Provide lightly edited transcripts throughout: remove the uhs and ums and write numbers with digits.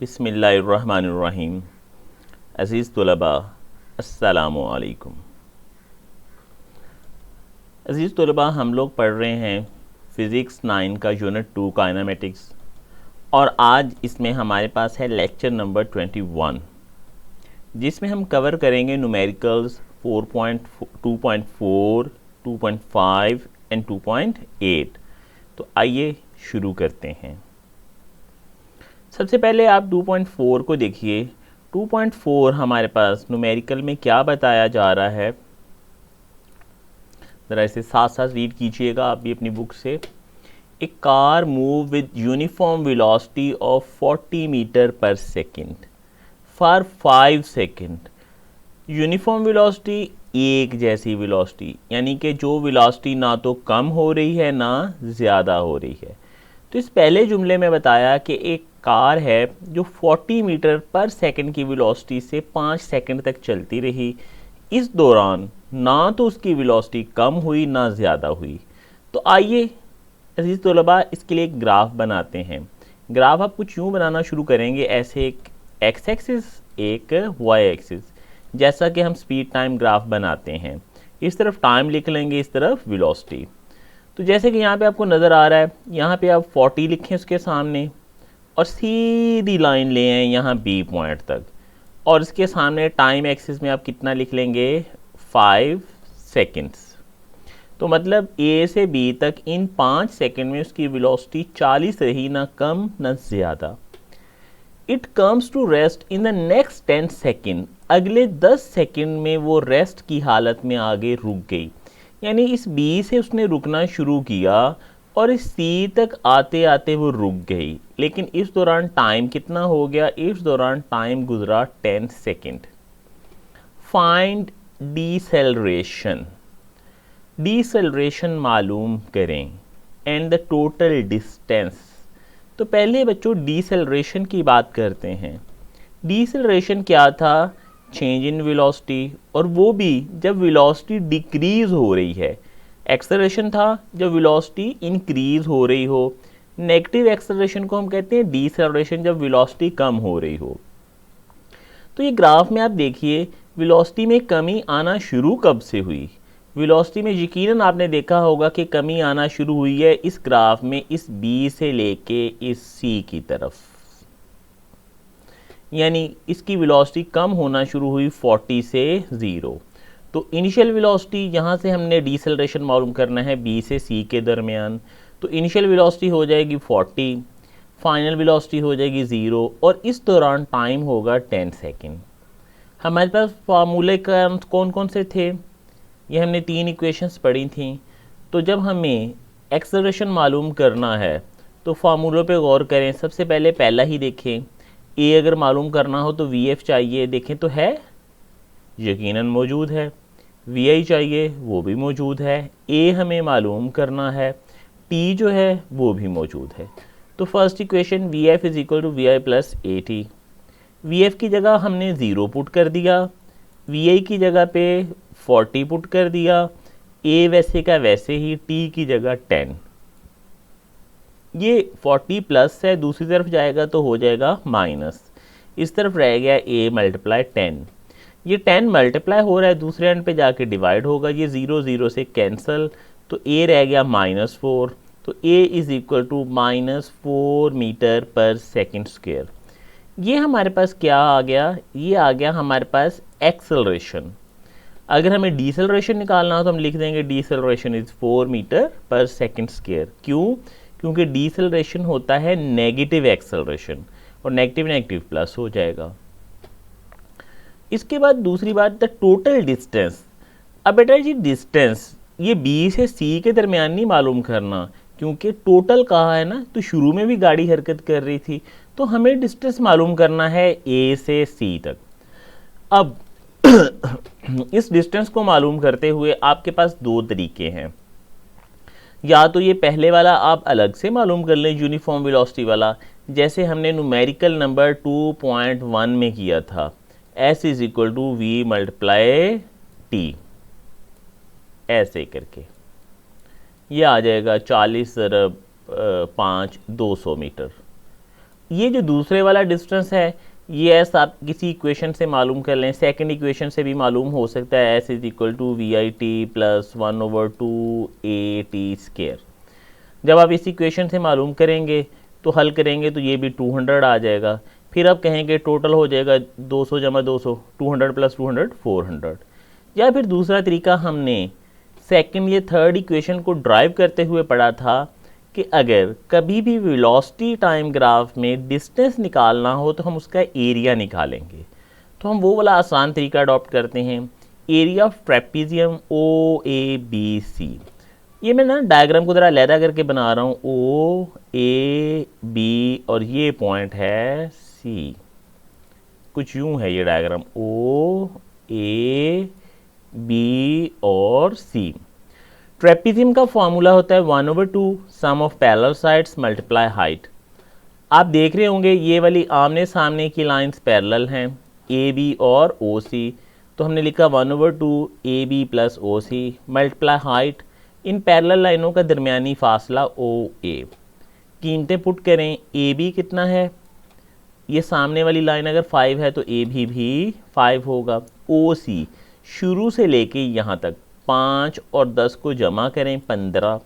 बिस्मिल्लाहिर्रहमानिर्रहीम। अज़ीज़ तलबा, अस्सलामु अलैकुम। अज़ीज़ तलबा, हम लोग पढ़ रहे हैं फ़िज़िक्स 9 का यूनिट 2 काइनेमेटिक्स, और आज इसमें हमारे पास है लेक्चर नंबर 21, जिसमें हम कवर करेंगे न्यूमेरिकल्स 4.2.4, 2.5 एंड 2.8। तो आइए शुरू करते हैं। सबसे पहले आप 2.4 को देखिए। 2.4 हमारे पास न्यूमेरिकल में क्या बताया जा रहा है, ज़रा इसे साथ साथ रीड कीजिएगा आप भी अपनी बुक से। A car move with uniform velocity of 40 metre पर second for 5 second. Uniform velocity, एक जैसी वेलोसिटी, यानी कि जो वेलोसिटी ना तो कम हो रही है ना ज़्यादा हो रही है। तो इस पहले जुमले में बताया कि एक कार है जो 40 मीटर पर सेकंड की वेलोसिटी से 5 सेकंड तक चलती रही। इस दौरान ना तो उसकी वेलोसिटी कम हुई ना ज़्यादा हुई। तो आइए अजीज़ तलबा इसके लिए एक ग्राफ बनाते हैं। ग्राफ आप कुछ यूँ बनाना शुरू करेंगे, ऐसे एक एक्स एक्सिस एक वाई एक्सिस, जैसा कि हम स्पीड टाइम ग्राफ बनाते हैं। इस तरफ टाइम लिख लेंगे, इस तरफ वेलोसिटी। तो जैसे कि यहाँ पे आपको नज़र आ रहा है, यहाँ पे आप 40 लिखें उसके सामने और सीधी लाइन ले आए यहाँ बी पॉइंट तक, और इसके सामने टाइम एक्सिस में आप कितना लिख लेंगे, 5 सेकेंड्स। तो मतलब ए से बी तक इन 5 सेकेंड में उसकी वेलोसिटी 40 रही, ना कम ना ज़्यादा। It comes to rest in the next 10 second. अगले 10 सेकेंड में वो रेस्ट की हालत में आगे रुक गई, यानी इस बी से उसने रुकना शुरू किया और इस सी तक आते आते वो रुक गई। लेकिन इस दौरान टाइम कितना हो गया, इस दौरान टाइम गुजरा 10 सेकेंड। Find deceleration. डीसेलरेशन मालूम करें एंड द टोटल डिस्टेंस। तो पहले बच्चों डीसेलरेशन की बात करते हैं। डीसेलरेशन क्या था, चेंज इन वेलोसिटी, और वो भी जब वेलोसिटी डिक्रीज हो रही है। एक्सेलरेशन था जब वेलोसिटी इंक्रीज हो रही हो। नेगेटिव एक्सेलरेशन को हम कहते हैं डीसेलरेशन, जब वेलोसिटी कम हो रही हो। तो ये ग्राफ में आप देखिए वेलोसिटी में कमी आना शुरू कब से हुई। वेलोसिटी में यकीनन आपने देखा होगा कि कमी आना शुरू हुई है इस ग्राफ में, इस बी से लेके इस सी की तरफ, यानी इसकी वेलोसिटी कम होना शुरू हुई 40 से 0। तो इनिशियल वेलोसिटी, यहाँ से हमने डीसेलरेशन मालूम करना है बी से सी के दरमियान। तो इनिशियल वेलोसिटी हो जाएगी 40, फाइनल वेलोसिटी हो जाएगी 0, और इस दौरान टाइम होगा 10 सेकेंड। हमारे पास फार्मूले कौन कौन से थे, ये हमने 3 इक्वेशंस पढ़ी थी। तो जब हमें एक्सेलरेशन मालूम करना है तो फार्मूलों पे गौर करें। सबसे पहले पहला ही देखें, ए अगर मालूम करना हो तो वी एफ चाहिए, देखें तो है, यकीनन मौजूद है। वी आई चाहिए, वो भी मौजूद है। ए हमें मालूम करना है, टी जो है वो भी मौजूद है। तो first equation V F is equal to V I plus A T. V F की जगह हमने 0 पुट कर दिया, वी आई की जगह पे 40 पुट कर दिया, ए वैसे का वैसे ही, टी की जगह 10। ये 40 प्लस है, दूसरी तरफ जाएगा तो हो जाएगा माइनस, इस तरफ रह गया ए मल्टीप्लाई 10। ये 10 मल्टीप्लाई हो रहा है, दूसरे एंड पे जाके डिवाइड होगा, ये 0 0 से कैंसिल, तो ए रह गया -4। तो ए इज इक्वल टू -4 मीटर पर सेकेंड स्क्वायर। ये हमारे पास क्या आ गया, ये आ गया हमारे पास एक्सेलरेशन। अगर हमें डीसेलरेशन निकालना हो तो हम लिख देंगे डीसेलरेशन इज 4 मीटर पर सेकेंड स्क्वायर। क्यों, क्योंकि डीसेलरेशन होता है नेगेटिव एक्सेलरेशन, और नेगेटिव नेगेटिव प्लस हो जाएगा। इसके बाद दूसरी बात, द टोटल डिस्टेंस। अब बेटा जी डिस्टेंस ये बी से सी के दरमियान नहीं मालूम करना, क्योंकि टोटल कहा है ना, तो शुरू में भी गाड़ी हरकत कर रही थी, तो हमें डिस्टेंस मालूम करना है ए से सी तक। अब इस डिस्टेंस को मालूम करते हुए आपके पास 2 तरीके हैं। या तो ये पहले वाला आप अलग से मालूम कर लें, यूनिफॉर्म वेलोसिटी वाला, जैसे हमने न्यूमेरिकल नंबर 2.1 में किया था, S is equal to V multiply T, ऐसे करके ये आ जाएगा 40 × 5 200 मीटर। ये जो दूसरे वाला डिस्टेंस है ये एस आप किसी इक्वेशन से मालूम कर लें, सेकंड इक्वेशन से भी मालूम हो सकता है, S is equal to V I T plus 1/2 A T square. जब आप इस इक्वेशन से मालूम करेंगे तो हल करेंगे तो ये भी 200 आ जाएगा। फिर आप कहेंगे टोटल हो जाएगा 200 जमा 200, 200 प्लस 200 400। या फिर दूसरा तरीका हमने सेकंड या थर्ड इक्वेशन को ड्राइव करते हुए पढ़ा था कि अगर कभी भी वेलोसिटी टाइम ग्राफ में डिस्टेंस निकालना हो तो हम उसका एरिया निकालेंगे। तो हम वो वाला आसान तरीका अडॉप्ट करते हैं, area of trapezium O A B C. ये मैं ना डायग्राम को ज़रा अलहदा करके बना रहा हूँ, ओ ए बी और ये पॉइंट है सी। कुछ यूँ है ये डायग्राम, ओ ए बी और सी। ट्रेपीजियम का फॉर्मूला होता है 1/2 sum of parallel sides multiply height. आप देख रहे होंगे ये वाली आमने सामने की लाइंस पैरेलल हैं, ए बी और ओ सी। तो हमने लिखा 1/2 A B plus O C multiply height. इन पैरेलल लाइनों का दरमियानी फासला ओ ए। कीमतें पुट करें, ए बी कितना है, ये सामने वाली लाइन अगर 5 है तो ए भी 5 होगा। ओ सी शुरू से लेके यहाँ तक 5 और 10 को जमा करें 15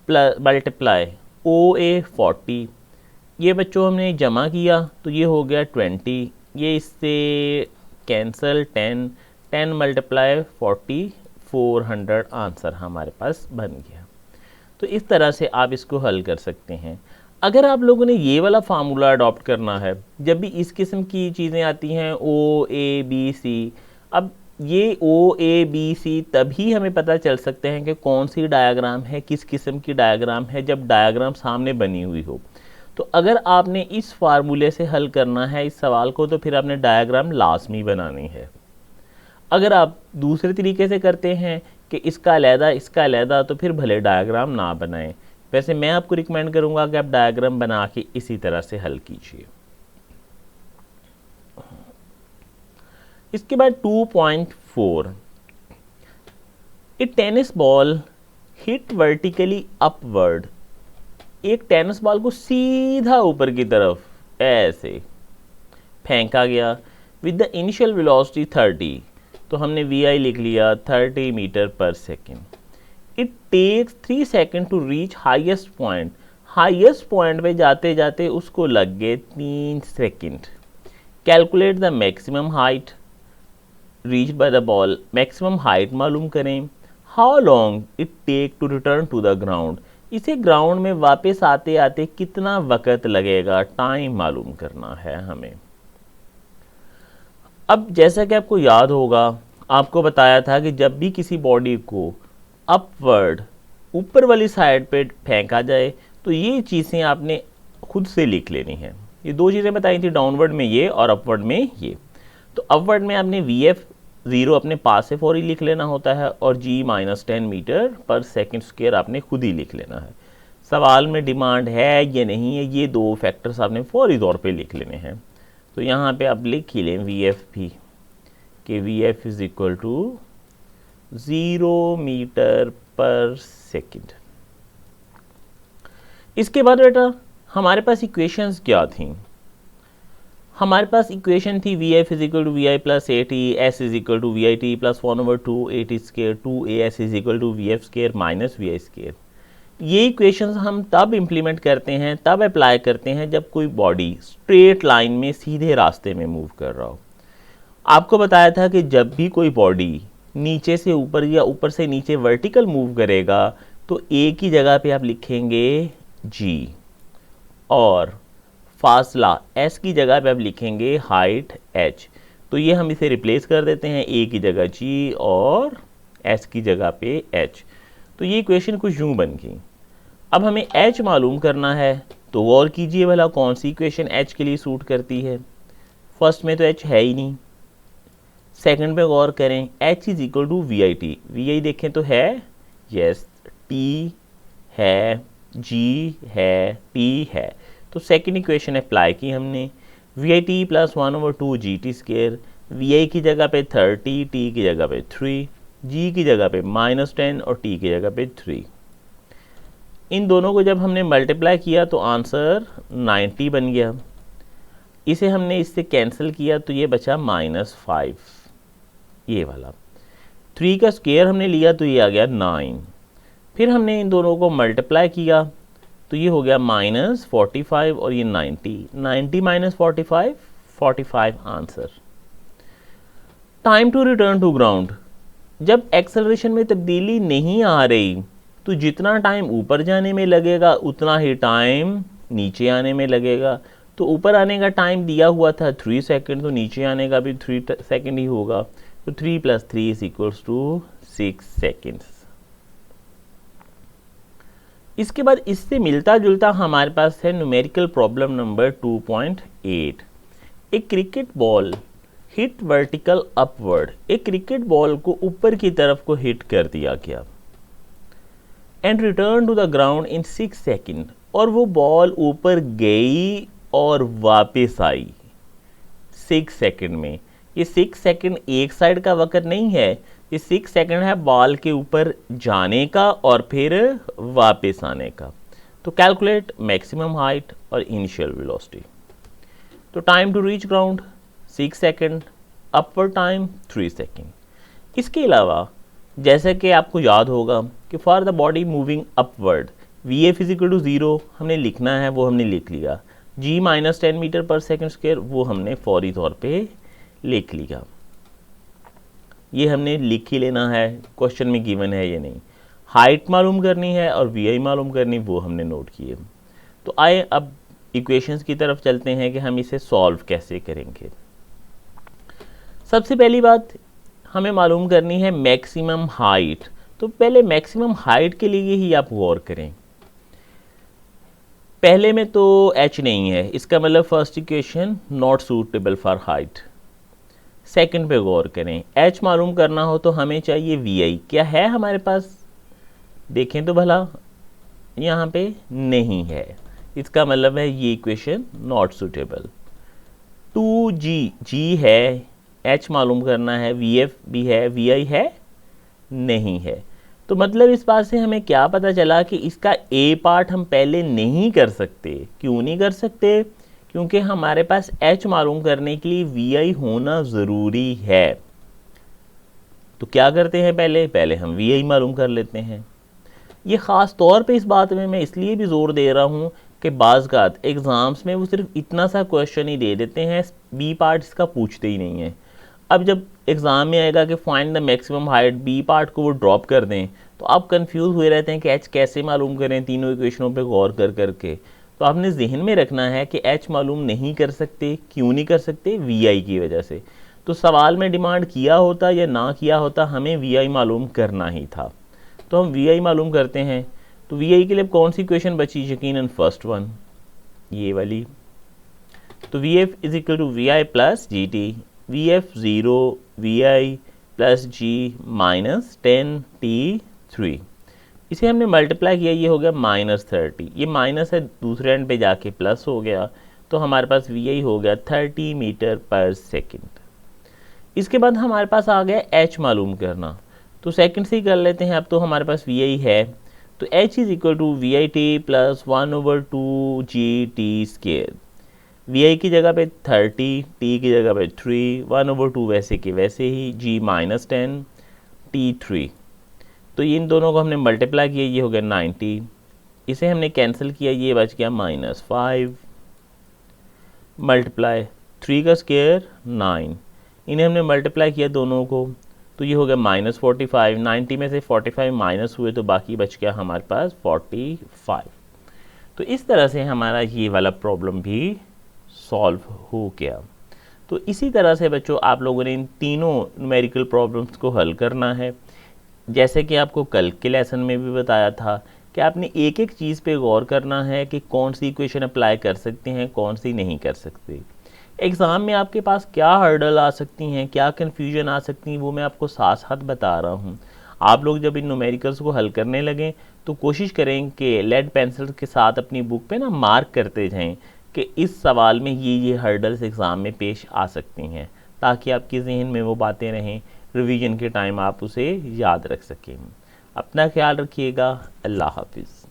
प्लस मल्टीप्लाई ओ ए 40। ये बच्चों हमने जमा किया तो ये हो गया 20, ये इससे कैंसल 10 मल्टीप्लाई 40 400 आंसर हमारे पास बन गया। तो इस तरह से आप इसको हल कर सकते हैं। अगर आप लोगों ने ये वाला फार्मूला अडॉप्ट करना है, जब भी इस किस्म की चीज़ें आती हैं ओ ए बी सी, अब ये ओ ए बी सी तभी हमें पता चल सकते हैं कि कौन सी डायग्राम है, किस किस्म की डायग्राम है, जब डायग्राम सामने बनी हुई हो। तो अगर आपने इस फार्मूले से हल करना है इस सवाल को तो फिर आपने डायग्राम लाजमी बनानी है। अगर आप दूसरे तरीके से करते हैं कि इसका अलहदा तो फिर भले डायग्राम ना बनाएं। वैसे मैं आपको रिकमेंड करूंगा कि आप डायग्राम बना के इसी तरह से हल कीजिए। इसके बाद 2.4, a tennis ball hit vertically upward. एक टेनिस बॉल को सीधा ऊपर की तरफ ऐसे फेंका गया विद द इनिशियल वेलोसिटी 30। तो हमने वी आई लिख लिया 30 मीटर पर second. It takes 3 second to reach highest point. Highest point पे जाते जाते उसको लग गए 3 second. Calculate the maximum height reach by the ball. Maximum height मालूम करें। How long it take to return to the ground. इसे ग्राउंड में वापस आते आते कितना वक्त लगेगा, टाइम मालूम करना है हमें। अब जैसा कि आपको याद होगा, आपको बताया था कि जब भी किसी बॉडी को अपवर्ड ऊपर वाली साइड पे फेंका जाए तो ये चीज़ें आपने खुद से लिख लेनी है। ये दो चीज़ें बताई थी, डाउनवर्ड में ये और अपवर्ड में ये। तो अपवर्ड में आपने वी एफ 0 अपने पास से फौरी लिख लेना होता है और जी -10 मीटर पर सेकेंड स्क्वायर आपने खुद ही लिख लेना है। सवाल में डिमांड है या नहीं है, ये दो फैक्टर्स आपने फौरी तौर पे लिख लेने हैं। तो यहाँ पे आप लिख ही लें वी एफ भी कि V F is equal to 0 metre पर सेकेंड। इसके बाद बेटा हमारे पास इक्वेशंस क्या थी? हमारे पास इक्वेशन थी V F is equal to V I plus A T, S is equal to V I T plus 1/2 A T square 2 A S is equal to V F square minus V I square. ये equations हम तब implement करते हैं, तब apply करते हैं जब कोई बॉडी स्ट्रेट लाइन में सीधे रास्ते में मूव कर रहा हो। आपको बताया था कि जब भी कोई बॉडी नीचे से ऊपर या ऊपर से नीचे वर्टिकल मूव करेगा तो ए की जगह पे आप लिखेंगे जी और फासला एस की जगह पे आप लिखेंगे हाइट एच। तो ये हम इसे रिप्लेस कर देते हैं, ए की जगह जी और एस की जगह पे एच। तो ये इक्वेशन कुछ यूँ बन गई। अब हमें एच मालूम करना है तो गौर कीजिए भला कौन सी इक्वेशन एच के लिए सूट करती है। फर्स्ट में तो एच है ही नहीं, सेकंड पे गौर करें, H is equal to V I T. V I देखें तो है, यस, टी है, जी है, टी है। तो सेकंड इक्वेशन अप्लाई की हमने, V I T plus 1/2 G T square. V I की जगह पे 30, टी की जगह पे 3, जी की जगह पे -10 और टी की जगह पे 3। इन दोनों को जब हमने मल्टीप्लाई किया तो आंसर 90 बन गया। इसे हमने इससे कैंसिल किया तो ये बचा -5, ये वाला। 3 का स्क्वायर हमने लिया तो ये आ गया 9। फिर हमने इन दोनों को मल्टीप्लाई किया तो ये हो गया -45 और ये 90। 90 - 45, 45 answer. Time to return to ground. जब एक्सेलरेशन में तब्दीली नहीं आ रही तो जितना टाइम ऊपर जाने में लगेगा उतना ही टाइम नीचे आने में लगेगा। तो ऊपर आने का टाइम दिया हुआ था 3 सेकंड, तो नीचे आने का भी 3 सेकंड ही होगा। तो 3 + 3 = 6 सेकंड्स। इसके बाद इससे मिलता जुलता हमारे पास है न्यूमेरिकल प्रॉब्लम नंबर 2.8। एक cricket ball hit vertical upward. एक क्रिकेट बॉल को ऊपर की तरफ को हिट कर दिया गया and return to the ground in 6 second. और वो बॉल ऊपर गई और वापस आई 6 सेकंड में। ये 6 सेकंड एक साइड का वक्त नहीं है, ये 6 सेकंड है बॉल के ऊपर जाने का और फिर वापस आने का। तो कैलकुलेट मैक्सिमम हाइट और इनिशियल वेलोसिटी। तो time to reach ground 6 second, upward time 3 second. इसके अलावा जैसे कि आपको याद होगा कि for the body moving upward VF = 0 हमने लिखना है, वो हमने लिख लिया। G - 10 मीटर/सेकंड स्क्वायर वो हमने फौरी तौर पे लिख लिया। ये हमने लिख ही लेना है, क्वेश्चन में गिवन है ये नहीं। हाइट मालूम करनी है और VI मालूम करनी, वो हमने नोट किए। तो आए अब इक्वेशंस की तरफ चलते हैं कि हम इसे सॉल्व कैसे करेंगे। सबसे पहली बात हमें मालूम करनी है मैक्सिमम हाइट। तो पहले मैक्सिमम हाइट के लिए ही आप गौर करें। पहले में तो h नहीं है, इसका मतलब first equation not suitable for height. Second पे गौर करें, h मालूम करना हो तो हमें चाहिए VI। क्या है हमारे पास? देखें तो भला, यहाँ पे नहीं है, इसका मतलब है ये इक्वेशन नॉट सूटेबल। 2G है, h मालूम करना है, VF भी है, VI है नहीं है। तो मतलब इस बात से हमें क्या पता चला कि इसका A पार्ट हम पहले नहीं कर सकते। क्यों नहीं कर सकते? क्योंकि हमारे पास h मालूम करने के लिए VI होना ज़रूरी है। तो क्या करते हैं, पहले हम VI मालूम कर लेते हैं। ये ख़ास तौर पे इस बात में मैं इसलिए भी ज़ोर दे रहा हूँ कि बाज़ एग्ज़ाम्स में वो सिर्फ इतना सा क्वेश्चन ही दे देते हैं, B पार्ट इसका पूछते ही नहीं है। अब जब एग्ज़ाम में आएगा कि find the maximum height, B part को वो ड्रॉप कर दें तो आप कंफ्यूज हुए रहते हैं कि h कैसे मालूम करें तीनों इक्वेशनों पे गौर कर करके। तो आपने जहन में रखना है कि h मालूम नहीं कर सकते। क्यों नहीं कर सकते? VI की वजह से। तो सवाल में डिमांड किया होता या ना किया होता, हमें VI मालूम करना ही था। तो हम VI मालूम करते हैं। तो VI के लिए कौन सी इक्वेशन बची? यकीनन फर्स्ट वन, ये वाली। तो VF = VI + GT। VF 0, VI + G - 10T3। इसे हमने मल्टीप्लाई किया, ये हो गया -30। ये माइनस है, दूसरे एंड पे जाके प्लस हो गया, तो हमारे पास VI हो गया 30 मीटर/सेकंड। इसके बाद हमारे पास आ गया h मालूम करना। तो सेकंड से ही कर लेते हैं। अब तो हमारे पास VI है, तो h = VIT + 1/2GT²। VI की जगह पे 30, T की जगह पे 3, 1/2 वैसे के वैसे ही, G - 10 T3। तो इन दोनों को हमने मल्टीप्लाई किया, ये हो गया 90। इसे हमने कैंसिल किया, ये बच गया -5 मल्टीप्लाई 3 का स्क्वायर 9। इन्हें हमने मल्टीप्लाई किया दोनों को, तो ये हो गया -45। 90 में से 45 माइनस हुए तो बाकी बच गया हमारे पास 45। तो इस तरह से हमारा ये वाला प्रॉब्लम भी सॉल्व हो गया। तो इसी तरह से बच्चों आप लोगों ने इन तीनों न्यूमेरिकल प्रॉब्लम्स को हल करना है। जैसे कि आपको कल के लेसन में भी बताया था कि आपने एक एक चीज़ पे गौर करना है कि कौन सी इक्वेशन अप्लाई कर सकते हैं, कौन सी नहीं कर सकते। एग्ज़ाम में आपके पास क्या हर्डल आ सकती हैं, क्या कन्फ्यूजन आ सकती हैं, वो मैं आपको साथ साथ बता रहा हूँ। आप लोग जब इन न्यूमेरिकल्स को हल करने लगें तो कोशिश करें कि लेड पेंसिल के साथ अपनी बुक पे ना मार्क करते जाएं कि इस सवाल में ये हर्डल्स एग्ज़ाम में पेश आ सकती हैं, ताकि आपके जहन में वो बातें रहें, रिवीजन के टाइम आप उसे याद रख सकें। अपना ख्याल रखिएगा। अल्लाह हाफिज़।